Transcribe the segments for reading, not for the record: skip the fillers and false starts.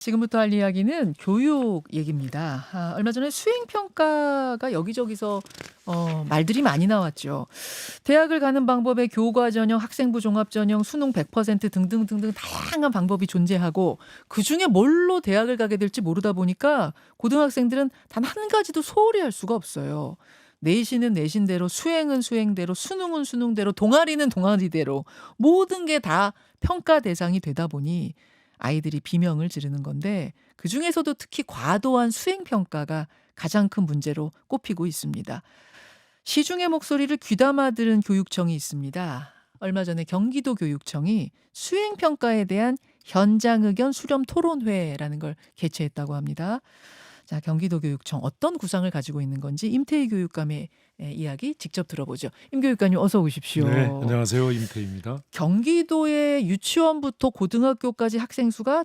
지금부터 할 이야기는 교육 얘기입니다. 얼마 전에 수행 평가가 여기저기서 말들이 많이 나왔죠. 대학을 가는 방법에 교과 전형, 학생부 종합 전형, 수능 100% 등등등등 다양한 방법이 존재하고 그중에 뭘로 대학을 가게 될지 모르다 보니까 고등학생들은 단 한 가지도 소홀히 할 수가 없어요. 내신은 내신대로, 수행은 수행대로, 수능은 수능대로, 동아리는 동아리대로 모든 게 다 평가 대상이 되다 보니 아이들이 비명을 지르는 건데 그중에서도 특히 과도한 수행 평가가 가장 큰 문제로 꼽히고 있습니다. 시중의 목소리를 귀담아 들은 교육청이 있습니다. 얼마 전에 경기도 교육청이 수행 평가에 대한 현장 의견 수렴 토론회라는 걸 개최했다고 합니다. 자, 경기도 교육청 어떤 구상을 가지고 있는 건지 임태희 교육감의 이야기 직접 들어보죠. 임 교육감님 어서 오십시오. 네, 안녕하세요. 임태희입니다. 경기도의 유치원부터 고등학교까지 학생 수가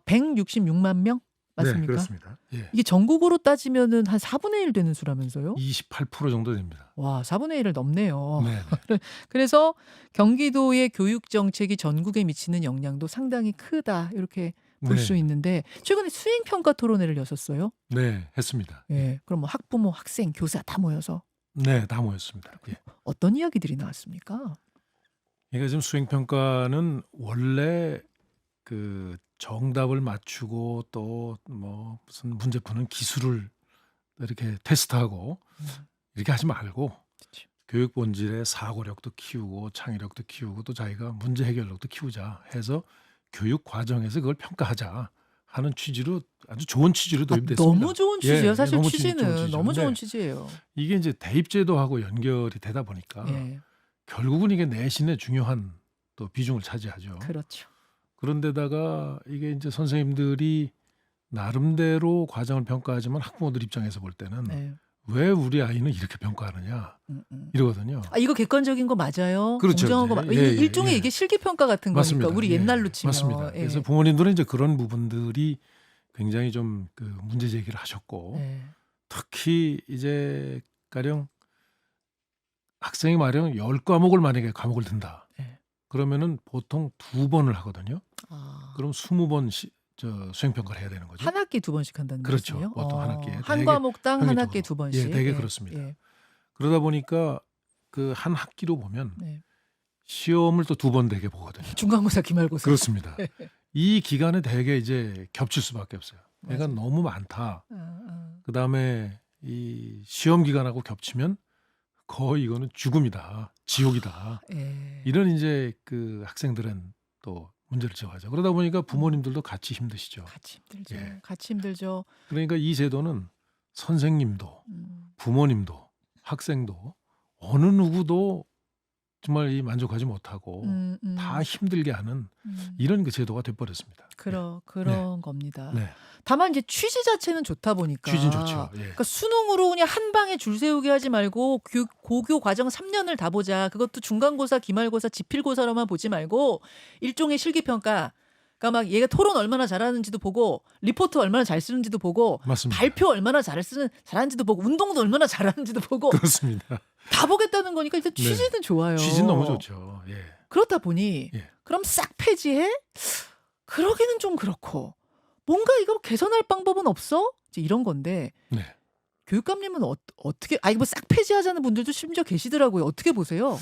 166만 명 네, 맞습니까? 그렇습니다. 예. 이게 전국으로 따지면은 한 4분의 1 되는 수라면서요? 28% 정도 됩니다. 와, 4분의 1을 넘네요. 네, 네. 그래서 경기도의 교육 정책이 전국에 미치는 영향도 상당히 크다. 이렇게 볼 수 네, 있는데 최근에 수행 평가 토론회를 여셨어요? 네, 했습니다. 예. 그럼 뭐 학부모, 학생, 교사 다 모여서 네, 다 모였습니다. 예. 어떤 이야기들이 나왔습니까? 그러니까 지금 수행 평가는 원래 그 정답을 맞추고 또 뭐 무슨 문제 푸는 기술을 이렇게 테스트하고 음, 이렇게 하지 말고 그치. 교육 본질의 사고력도 키우고 창의력도 키우고 또 자기가 문제 해결력도 키우자 해서 교육 과정에서 그걸 평가하자 하는 취지로 아주 좋은 취지로 도입됐습니다. 너무 좋은 취지예요. 사실 너무 취지는 좋은 취지죠. 너무 좋은 근데 취지예요. 이게 이제 대입제도하고 연결이 되다 보니까 예. 결국은 이게 내신의 중요한 또 비중을 차지하죠. 그렇죠. 그런데다가 이게 이제 선생님들이 나름대로 과정을 평가하지만 학부모들 입장에서 볼 때는 네. 왜 우리 아이는 이렇게 평가하느냐 음. 이러거든요. 이거 객관적인 거 맞아요? 그렇죠. 공정한 거 예, 예, 일종의 예. 이게 실기평가 같은 맞습니다. 거니까 우리 예, 옛날로 치면. 맞습니다. 예. 그래서 부모님들은 이제 그런 부분들이 굉장히 좀 그 문제 제기를 하셨고 예. 특히 이제 가령 학생이 마령 10과목을 만약에 과목을 든다. 예. 그러면은 보통 2번을 하거든요. 아. 그럼 20번 수행 평가를 해야 되는 거죠. 한 학기에 2번씩 한다는 그렇죠. 말씀이요? 보통 한 학기에. 한 대개 과목당 한 평균적으로. 학기에 2번씩. 예, 대개 그렇습니다. 예. 그러다 보니까 그 한 학기로 보면 네. 시험을 또 2번 대개 보거든요. 중간고사, 기말고사. 그렇습니다. 이 기간에 대개 이제 겹칠 수밖에 없어요. 그러니까 맞아요. 너무 많다. 아. 그다음에 이 시험 기간하고 겹치면 거의 이거는 죽음이다. 지옥이다. 예. 이런 이제 그 학생들은 또 문제를 제기하죠. 그러다 보니까 부모님들도 같이 힘드시죠. 같이 힘들죠. 예. 같이 힘들죠. 그러니까 이 제도는 선생님도 음. 부모님도 학생도 어느 누구도 정말 이 만족하지 못하고 다 힘들게 하는 이런 그 제도가 돼버렸습니다. 그런 겁니다. 네. 다만 이제 취지 자체는 좋다 보니까. 취지는 좋죠. 예. 그러니까 수능으로 그냥 한 방에 줄 세우게 하지 말고 고교 과정 3년을 다 보자. 그것도 중간고사, 기말고사, 지필고사로만 보지 말고 일종의 실기평가. 그러니까 막 얘가 토론 얼마나 잘하는지도 보고 리포트 얼마나 잘 쓰는지도 보고 맞습니다. 발표 얼마나 잘하는지도 보고 운동도 얼마나 잘하는지도 보고 그렇습니다. 다 보겠다는 거니까 일단 네. 취지는 좋아요. 취지는 너무 좋죠. 예. 그렇다 보니 예. 그럼 싹 폐지해? 그러기는 좀 그렇고 뭔가 이거 개선할 방법은 없어? 이제 이런 건데 네. 교육감님은 어떻게 이거 싹 폐지하자는 분들도 심지어 계시더라고요. 어떻게 보세요?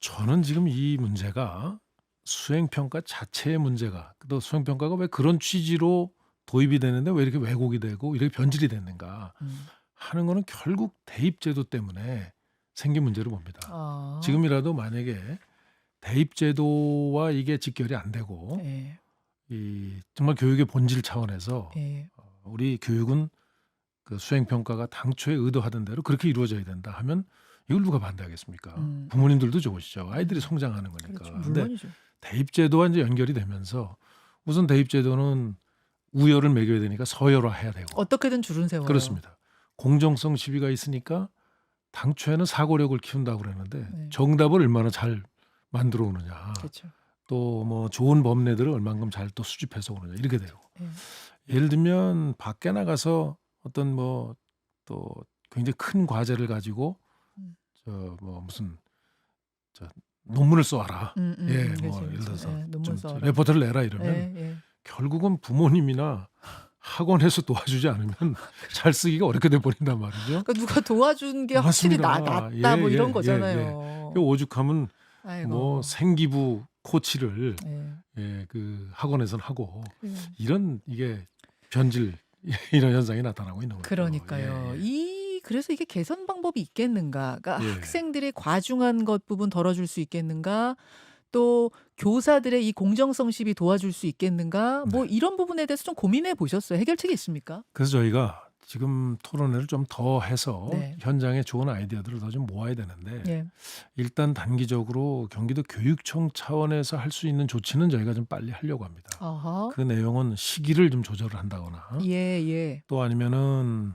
저는 지금 이 문제가 수행평가 자체의 문제가 또 수행평가가 왜 그런 취지로 도입이 되는데 왜 이렇게 왜곡이 되고 이렇게 변질이 됐는가 하는 거는 결국 대입제도 때문에 생긴 문제로 봅니다. 아. 지금이라도 만약에 대입제도와 이게 직결이 안 되고 예. 이 정말 교육의 본질 차원에서 예. 우리 교육은 그 수행평가가 당초에 의도하던 대로 그렇게 이루어져야 된다 하면 이걸 누가 반대하겠습니까? 부모님들도 좋으시죠. 아이들이 성장하는 거니까. 그렇죠. 근데 물론이죠. 대입제도와 이제 연결이 되면서 우선 대입제도는 우열을 매겨야 되니까 서열화해야 되고 어떻게든 줄은 세워요. 그렇습니다. 공정성 시비가 있으니까 당초에는 사고력을 키운다고 그랬는데 네. 정답을 얼마나 잘 만들어 오느냐. 그렇죠. 또 뭐 좋은 법례들을 얼만큼 잘 또 수집해서 오느냐 이렇게 되고. 예. 예를 들면 밖에 나가서 어떤 뭐 또 굉장히 큰 과제를 가지고 저 뭐 무슨 저 논문을 써와라. 예, 뭐 그렇죠, 예를 들어서 그렇죠. 예, 논문 좀 써와라. 레포트를 내라 이러면 예, 예. 결국은 부모님이나 학원에서 도와주지 않으면 잘 쓰기가 어렵게 돼 버린단 말이죠. 그러니까 누가 도와준 게 확실히 맞습니다. 낫다 뭐 예, 이런 예, 거잖아요. 오죽하면 아이고. 뭐 생기부 코치를 예. 그 학원에서는 하고 예. 이런 이게 변질 이런 현상이 나타나고 있는 거죠. 그러니까요. 그래서 이게 개선 방법이 있겠는가? 그러니까 예. 학생들의 과중한 것 부분 덜어줄 수 있겠는가? 또 교사들의 이 공정성 시비 도와줄 수 있겠는가? 뭐 이런 부분에 대해서 좀 고민해 보셨어요? 해결책이 있습니까? 그래서 저희가 지금 토론회를 좀 더 해서 네. 현장에 좋은 아이디어들을 더 좀 모아야 되는데 예. 일단 단기적으로 경기도 교육청 차원에서 할 수 있는 조치는 저희가 좀 빨리 하려고 합니다. 어허. 그 내용은 시기를 좀 조절을 한다거나 예, 예. 또 아니면은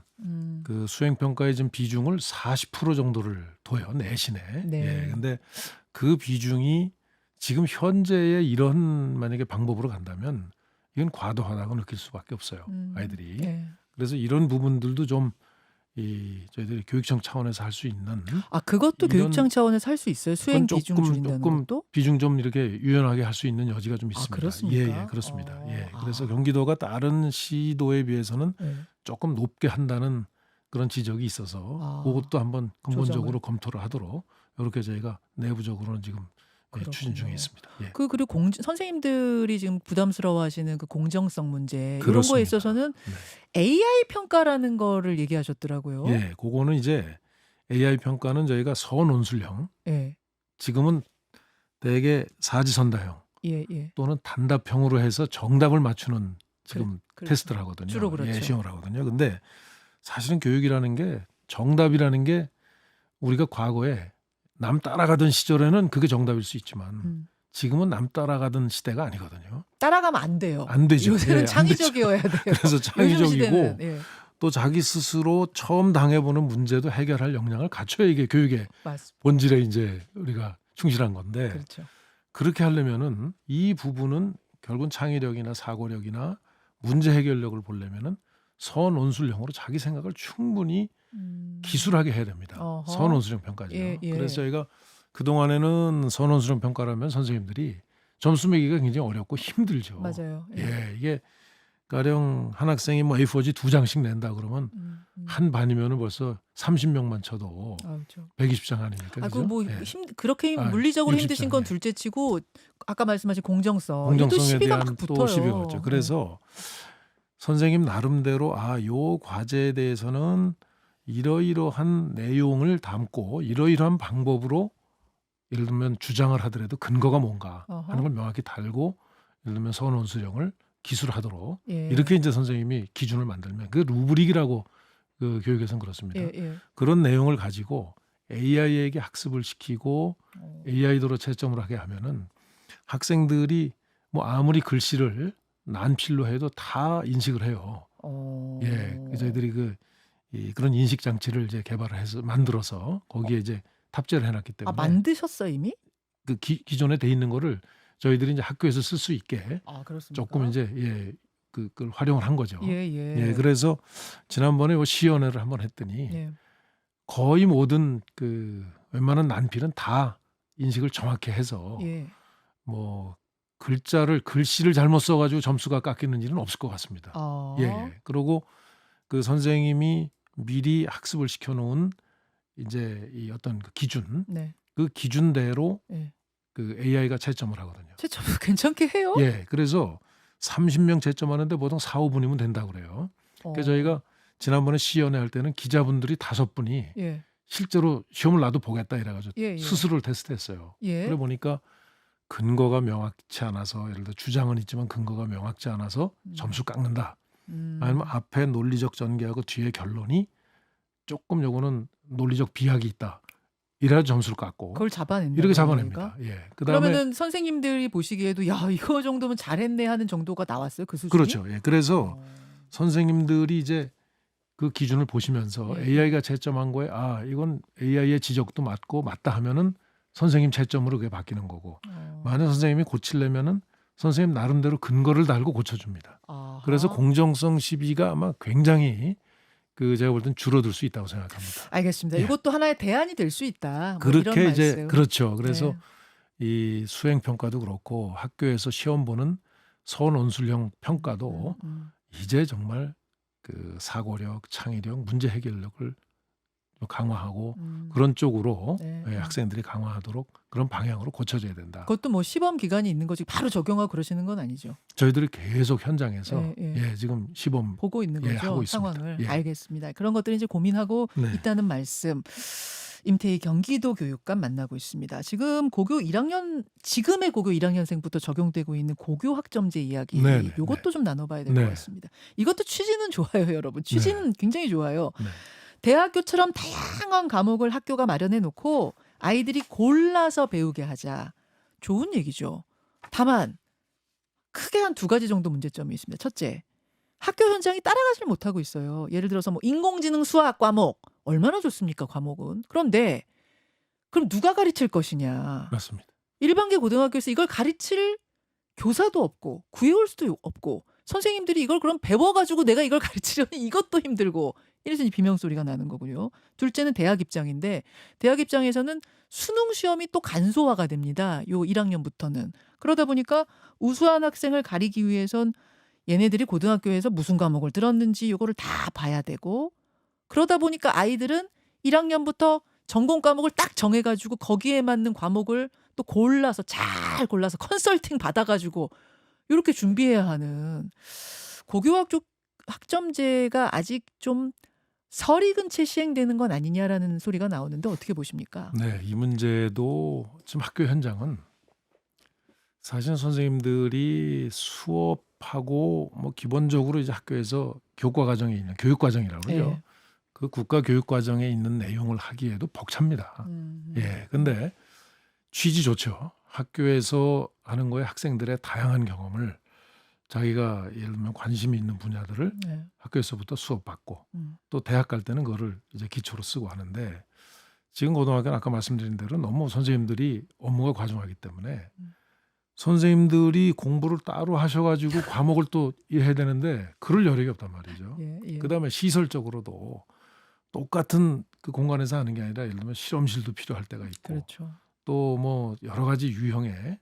그 수행평가의 좀 비중을 40% 정도를 둬요. 내신에. 네. 예. 근데 그 비중이 지금 현재의 이런 만약에 방법으로 간다면 이건 과도하다고 느낄 수밖에 없어요. 아이들이. 예. 그래서 이런 부분들도 좀 저희들이 교육청 차원에서 할 수 있는 아, 그것도 이런 교육청 차원에서 할 수 있어요? 수행 비중 줄인다는 것도? 비중 좀 이렇게 유연하게 할 수 있는 여지가 좀 아, 있습니다. 그렇습니까? 예, 그렇습니다. 어. 예. 그래서 경기도가 다른 시도에 비해서는 예. 조금 높게 한다는 그런 지적이 있어서 아, 그것도 한번 근본적으로 조정을. 검토를 하도록 이렇게 저희가 내부적으로는 지금 추진 중에 그렇군요. 있습니다. 예. 그리고 선생님들이 지금 부담스러워하시는 그 공정성 문제 이런 거에 그렇습니다. 있어서는 네. AI 평가라는 거를 얘기하셨더라고요. 예, 그거는 이제 AI 평가는 저희가 서논술형 예, 지금은 대개 사지선다형 예, 예. 또는 단답형으로 해서 정답을 맞추는 지금 그렇죠. 테스트를 하거든요. 주로 그렇죠. 예, 시험을 하거든요. 근데 사실은 교육이라는 게 정답이라는 게 우리가 과거에 남 따라가던 시절에는 그게 정답일 수 있지만 지금은 남 따라가던 시대가 아니거든요. 따라가면 안 돼요. 안 되죠. 요새는 예, 안 창의적이어야 돼요. 그래서 요즘 창의적이고 시대는, 예, 또 자기 스스로 처음 당해보는 문제도 해결할 역량을 갖춰야 이게 교육의 맞습니다. 본질에 이제 우리가 충실한 건데 그렇죠. 그렇게 하려면은 이 부분은 결국은 창의력이나 사고력이나 문제 해결력을 보려면은 서논술형으로 자기 생각을 충분히 기술하게 해야 됩니다. 어허. 서논술형 평가죠. 예, 예. 그래서 저희가 그동안에는 서논술형 평가라면 선생님들이 점수 매기가 굉장히 어렵고 힘들죠. 맞아요. 예, 이게 가령 한 학생이 뭐 A4지 2장씩 낸다 그러면 한 반이면은 벌써 30명만 쳐도 아, 그렇죠. 120장 아니니까. 아, 그죠? 뭐 예. 그렇게 아, 물리적으로 60장, 힘드신 건 예. 둘째치고 아까 말씀하신 공정성, 이것도 공정성에 시비가 대한 막 또 붙어요. 시비가 있죠. 그래서 선생님 나름대로 요 과제에 대해서는 이러이러한 내용을 담고 이러이러한 방법으로 예를 들면 주장을 하더라도 근거가 뭔가 어허. 하는 걸 명확히 달고 예를 들면 서논술형을 기술하도록 예. 이렇게 이제 선생님이 기준을 만들면 그 루브릭이라고 그 교육에서는 그렇습니다. 예, 예. 그런 내용을 가지고 AI에게 학습을 시키고 어. AI도로 채점을 하게 하면은 학생들이 뭐 아무리 글씨를 난필로 해도 다 인식을 해요. 어. 예, 저희들이 그런 인식 장치를 이제 개발을 해서 만들어서 거기에 이제 탑재를 해놨기 아, 때문에 만드셨어요 이미? 그 기존에 돼 있는 거를 저희들이 이제 학교에서 쓸 수 있게 아, 그렇습니까? 조금 이제 그걸 활용을 한 거죠. 예, 예. 예, 그래서 지난번에 시연회를 한번 했더니 예. 거의 모든 그 웬만한 난필은 다 인식을 정확히 해서 예. 뭐 글씨를 잘못 써가지고 점수가 깎이는 일은 없을 것 같습니다. 아. 예. 그리고 그 선생님이 미리 학습을 시켜놓은 이제 이 어떤 그 기준, 네. 그 기준대로 예. 그 AI가 채점을 하거든요. 채점 괜찮게 해요? 예. 그래서 30명 채점하는데 보통 4, 5분이면 된다고 그래요. 그래서 저희가 지난번에 시연회 할 때는 기자분들이 5분이 예. 실제로 시험을 나도 보겠다 이래가지고 예, 예. 스스로를 테스트했어요. 예. 그래 보니까 근거가 명확치 않아서 예를 들어 주장은 있지만 근거가 명확치 않아서 점수 깎는다. 아니면 앞에 논리적 전개하고 뒤에 결론이 조금 요거는 논리적 비약이 있다. 이래야 점수를 깎고 그걸 잡아낸다. 이렇게 잡아냅니다. 예. 그다음에 그러면은 선생님들이 보시기에도 야, 이거 정도면 잘했네 하는 정도가 나왔어요. 그 수준이? 그렇죠. 예. 그래서 어. 선생님들이 이제 그 기준을 보시면서 예. AI가 채점한 거에 이건 AI의 지적도 맞고 맞다 하면은 선생님 채점으로 그게 바뀌는 거고 만약 선생님이 고치려면은 선생님 나름대로 근거를 달고 고쳐줍니다. 아하. 그래서 공정성 시비가 아마 굉장히 제가 볼 땐 줄어들 수 있다고 생각합니다. 알겠습니다. 예. 이것도 하나의 대안이 될 수 있다. 뭐 그렇게 이런 이제 말씀. 그렇죠. 그래서 네. 이 수행 평가도 그렇고 학교에서 시험 보는 선원술형 평가도 음. 이제 정말 그 사고력, 창의력, 문제 해결력을 강화하고 음. 그런 쪽으로 네. 학생들이 강화하도록 그런 방향으로 고쳐져야 된다. 그것도 뭐 시범 기간이 있는 거지 바로 적용하고 그러시는 건 아니죠. 저희들이 계속 현장에서 예. 지금 시범 보고 있는 거죠. 하고 있습니다. 상황을. 예. 알겠습니다. 그런 것들을 이제 고민하고 네. 있다는 말씀. 임태희 경기도 교육감 만나고 있습니다. 지금 고교 1학년 지금의 고교 1학년생부터 적용되고 있는 고교 학점제 이야기 네네, 이것도 좀 나눠봐야 될 것 네. 같습니다. 이것도 취지는 좋아요, 여러분. 취지는 굉장히 좋아요. 네. 대학교처럼 다양한 과목을 학교가 마련해 놓고 아이들이 골라서 배우게 하자. 좋은 얘기죠. 다만 크게 한 두 가지 정도 문제점이 있습니다. 첫째, 학교 현장이 따라가질 못하고 있어요. 예를 들어서 뭐 인공지능 수학 과목 얼마나 좋습니까, 과목은. 그런데 그럼 누가 가르칠 것이냐. 맞습니다. 일반계 고등학교에서 이걸 가르칠 교사도 없고 구해올 수도 없고 선생님들이 이걸 그럼 배워가지고 내가 이걸 가르치려니 이것도 힘들고 이래서 이제 비명소리가 나는 거고요. 둘째는 대학 입장인데 대학 입장에서는 수능 시험이 또 간소화가 됩니다. 요 1학년부터는. 그러다 보니까 우수한 학생을 가리기 위해선 얘네들이 고등학교에서 무슨 과목을 들었는지 요거를 다 봐야 되고 그러다 보니까 아이들은 1학년부터 전공 과목을 딱 정해가지고 거기에 맞는 과목을 또 골라서 잘 골라서 컨설팅 받아가지고 이렇게 준비해야 하는 고교학적 학점제가 아직 좀 설익은 채 시행되는 건 아니냐라는 소리가 나오는데 어떻게 보십니까? 네, 이 문제도 지금 학교 현장은 사실 선생님들이 수업하고 뭐 기본적으로 이제 학교에서 교과 과정에 있는 교육 과정이라고 그러죠. 예. 그 국가 교육 과정에 있는 내용을 하기에도 벅찹니다. 근데 취지 좋죠. 학교에서 하는 거에 학생들의 다양한 경험을 자기가 예를 들면 관심이 있는 분야들을 네. 학교에서부터 수업받고 음. 또 대학 갈 때는 그거를 이제 기초로 쓰고 하는데 지금 고등학교는 아까 말씀드린 대로 너무 선생님들이 업무가 과중하기 때문에 선생님들이 공부를 따로 하셔가지고 과목을 또 해야 되는데 그럴 여력이 없단 말이죠. 예. 그다음에 시설적으로도 똑같은 그 공간에서 하는 게 아니라 예를 들면 실험실도 필요할 때가 있고 그렇죠. 또 뭐 여러 가지 유형의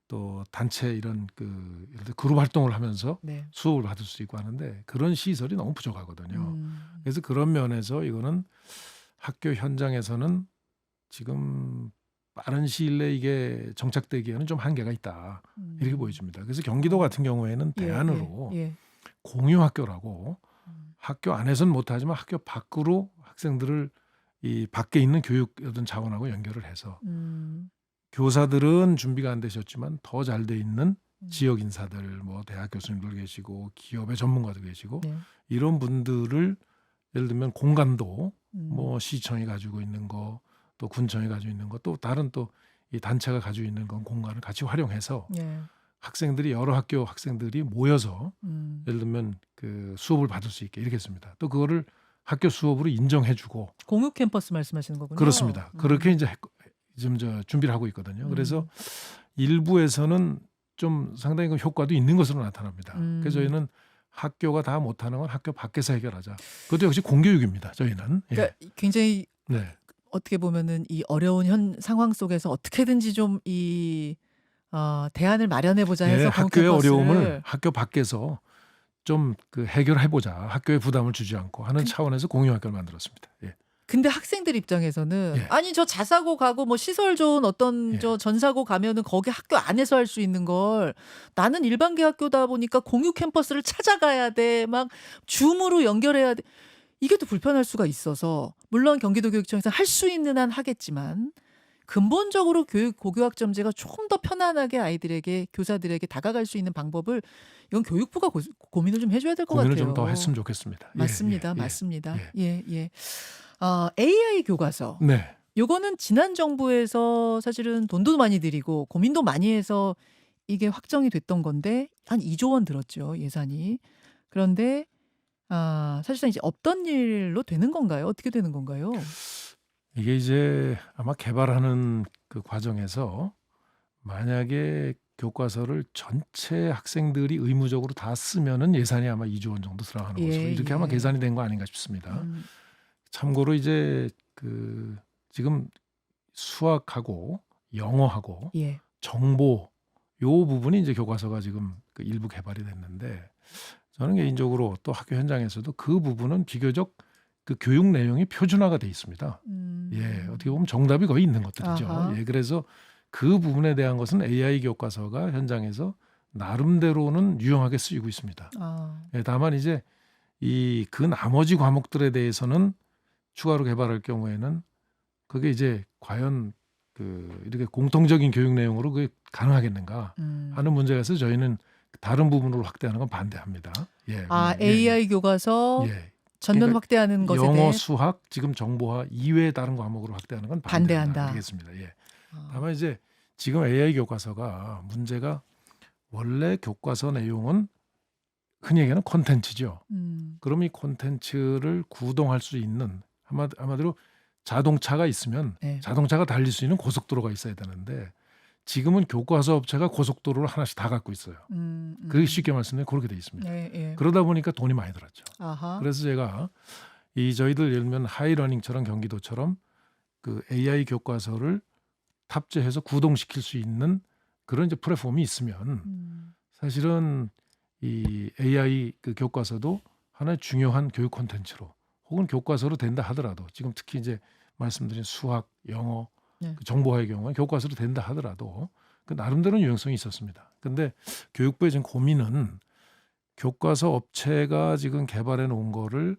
또 단체 이런 그 예를 들어 그룹 활동을 하면서 네. 수업을 받을 수 있고 하는데 그런 시설이 너무 부족하거든요. 음. 그래서 그런 면에서 이거는 학교 현장에서는 지금 빠른 시일 내에 이게 정착되기에는 좀 한계가 있다. 이렇게 보여집니다. 그래서 경기도 같은 경우에는 대안으로 공유 학교라고 학교 안에서는 못하지만 학교 밖으로 학생들을 이 밖에 있는 교육 어떤 자원하고 연결을 해서 교사들은 준비가 안 되셨지만 더 잘 돼 있는 지역 인사들 뭐 대학 교수님들 계시고 기업의 전문가도 계시고 네. 이런 분들을 예를 들면 공간도 뭐 시청이 가지고 있는 거 또 군청이 가지고 있는 거 또 다른 또 이 단체가 가지고 있는 건 공간을 같이 활용해서 예. 학생들이 여러 학교 학생들이 모여서 음. 예를 들면 그 수업을 받을 수 있게 이렇게 했습니다. 또 그거를 학교 수업으로 인정해주고 공유 캠퍼스 말씀하시는 거군요. 그렇습니다. 그렇게 이제 지금 준비를 하고 있거든요. 그래서 일부에서는 좀 상당히 그 효과도 있는 것으로 나타납니다. 그래서 저희는 학교가 다 못하는 건 학교 밖에서 해결하자. 그것도 역시 공교육입니다. 저희는. 그러니까 굉장히 네. 어떻게 보면은 이 어려운 상황 속에서 어떻게든지 좀 이 대안을 마련해 보자 해서 공유 학교의 캠퍼스를 어려움을 학교 밖에서 좀 그 해결해 보자. 학교에 부담을 주지 않고 하는 차원에서 공유 학교를 만들었습니다. 근데 학생들 입장에서는 예. 아니 저 자사고 가고 뭐 시설 좋은 어떤 저 전사고 가면은 거기 학교 안에서 할 수 있는 걸 나는 일반계 학교다 보니까 공유 캠퍼스를 찾아가야 돼. 막 줌으로 연결해야 돼. 이게 또 불편할 수가 있어서 물론 경기도 교육청에서 할 수 있는 한 하겠지만 근본적으로 고교 학점제가 조금 더 편안하게 아이들에게 교사들에게 다가갈 수 있는 방법을 이건 교육부가 고민을 좀 해줘야 될 것 같아요. 고민을 좀 더 했으면 좋겠습니다. 맞습니다. 맞습니다. 예. AI 교과서. 네. 요거는 지난 정부에서 사실은 돈도 많이 들이고 고민도 많이 해서 이게 확정이 됐던 건데 한 2조 원 들었죠, 예산이. 그런데 사실상 이제 없던 일로 되는 건가요? 어떻게 되는 건가요? 이게 이제 아마 개발하는 그 과정에서 만약에 교과서를 전체 학생들이 의무적으로 다 쓰면은 예산이 아마 2조 원 정도 들어가는 것으로 이렇게 아마 계산이 된 거 아닌가 싶습니다. 참고로 이제 그 지금 수학하고 영어하고 정보 요 부분이 이제 교과서가 지금 그 일부 개발이 됐는데 저는 개인적으로 또 학교 현장에서도 그 부분은 비교적 그 교육 내용이 표준화가 돼 있습니다. 예, 어떻게 보면 정답이 거의 있는 것들이죠. 아하. 예, 그래서 그 부분에 대한 것은 AI 교과서가 현장에서 나름대로는 유용하게 쓰이고 있습니다. 아. 예, 다만 이제 이 그 나머지 과목들에 대해서는 추가로 개발할 경우에는 그게 이제 과연 그 이렇게 공통적인 교육 내용으로 그게 가능하겠는가 하는 문제가 있어서 저희는 다른 부분으로 확대하는 건 반대합니다. 예, 아, 예, AI 교과서 예. 전면 그러니까 확대하는 것에 영어, 대해 수학, 지금 정보화 이외의 다른 과목으로 확대하는 건 반대한다. 알겠습니다. 예. 아. 다만 이제 지금 AI 교과서가 문제가 원래 교과서 내용은 흔히 얘기하는 콘텐츠죠. 그럼 이 콘텐츠를 구동할 수 있는 한마디로 자동차가 있으면 네. 자동차가 달릴 수 있는 고속도로가 있어야 되는데 지금은 교과서 업체가 고속도로를 하나씩 다 갖고 있어요. 그게 쉽게 말씀드리면 그렇게 돼 있습니다. 네, 예. 그러다 보니까 돈이 많이 들었죠. 아하. 그래서 제가 이 저희들 예를 들면 하이러닝처럼 경기도처럼 그 AI 교과서를 탑재해서 구동시킬 수 있는 그런 이제 플랫폼이 있으면 사실은 이 AI 그 교과서도 하나의 중요한 교육 콘텐츠로 혹은 교과서로 된다 하더라도 지금 특히 이제 말씀드린 수학, 영어, 네. 그 정보화의 경우에 교과서로 된다 하더라도 그 나름대로는 유용성이 있었습니다. 근데 교육부의 지금 고민은 교과서 업체가 지금 개발해 놓은 거를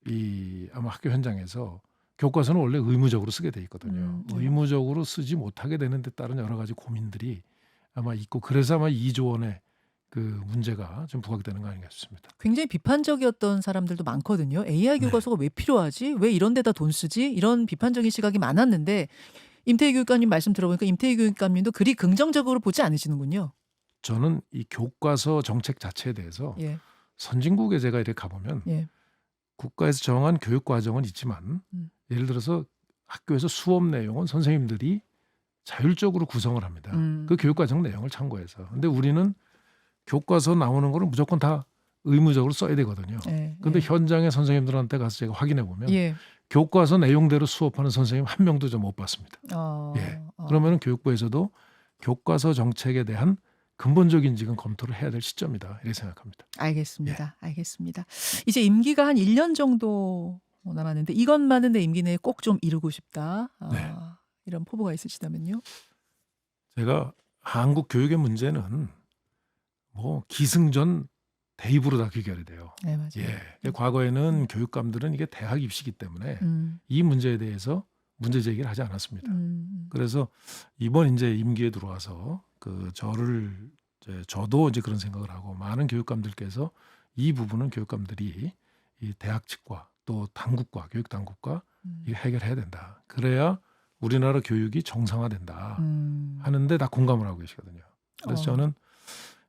이 아마 학교 현장에서 교과서는 원래 의무적으로 쓰게 돼 있거든요. 네. 의무적으로 쓰지 못하게 되는 데 따른 여러 가지 고민들이 아마 있고 그래서 아마 2조 원의 그 문제가 좀 부각되는 거 아닌가 싶습니다. 굉장히 비판적이었던 사람들도 많거든요. AI 네. 교과서가 왜 필요하지? 왜 이런 데다 돈 쓰지? 이런 비판적인 시각이 많았는데 임태희 교육감님 말씀 들어보니까 임태희 교육감님도 그리 긍정적으로 보지 않으시는군요. 저는 이 교과서 정책 자체에 대해서 예. 선진국에 제가 이렇게 가보면 예. 국가에서 정한 교육 과정은 있지만 예를 들어서 학교에서 수업 내용은 선생님들이 자율적으로 구성을 합니다. 그 교육 과정 내용을 참고해서. 근데 우리는 교과서 나오는 거를 무조건 다 의무적으로 써야 되거든요. 예. 근데 예. 현장의 선생님들한테 가서 제가 확인해 보면 예. 교과서 내용대로 수업하는 선생님 한 명도 좀 못 봤습니다. 예. 그러면은 교육부에서도 교과서 정책에 대한 근본적인 지금 검토를 해야 될 시점이다 이렇게 생각합니다. 알겠습니다. 알겠습니다. 이제 임기가 한 1년 정도 남았는데 이것만은 내 임기 내에 꼭 좀 이루고 싶다. 네. 이런 포부가 있으시다면요? 제가 한국 교육의 문제는 뭐 기승전 대입으로 다 귀결이 돼요. 네, 맞아요. 예. 과거에는 교육감들은 이게 대학 입시기 때문에 음. 이 문제에 대해서 문제 제기를 하지 않았습니다. 그래서 이번 이제 임기에 들어와서 그 저도 이제 그런 생각을 하고 많은 교육감들께서 이 부분은 교육감들이 이 대학 측과 또 당국과 교육 당국과 이게 해결해야 된다. 그래야 우리나라 교육이 정상화된다 하는데 다 공감을 하고 계시거든요. 그래서 저는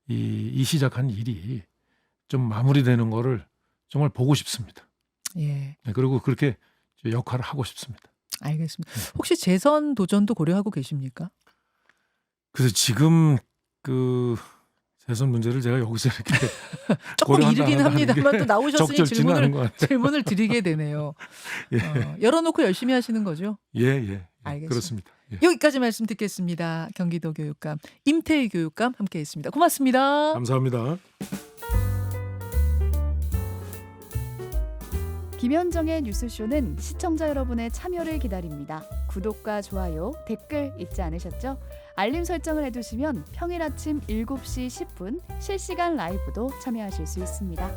이 시작한 일이 좀 마무리되는 거를 정말 보고 싶습니다. 예. 네, 그리고 그렇게 역할을 하고 싶습니다. 알겠습니다. 혹시 재선 도전도 고려하고 계십니까? 그래서 지금 그 재선 문제를 제가 여기서 이렇게 조금 고려한다 이르긴 한다는 게 합니다만 또 나오셨으니 적절치는 않은 것 같아요. 질문을 드리게 되네요. 예. 열어놓고 열심히 하시는 거죠? 예. 알겠습니다. 그렇습니다. 예. 여기까지 말씀 듣겠습니다. 경기도 교육감 임태희 교육감 함께했습니다. 고맙습니다. 감사합니다. 김현정의 뉴스쇼는 시청자 여러분의 참여를 기다립니다. 구독과 좋아요, 댓글 잊지 않으셨죠? 알림 설정을 해두시면 평일 아침 7시 10분 실시간 라이브도 참여하실 수 있습니다.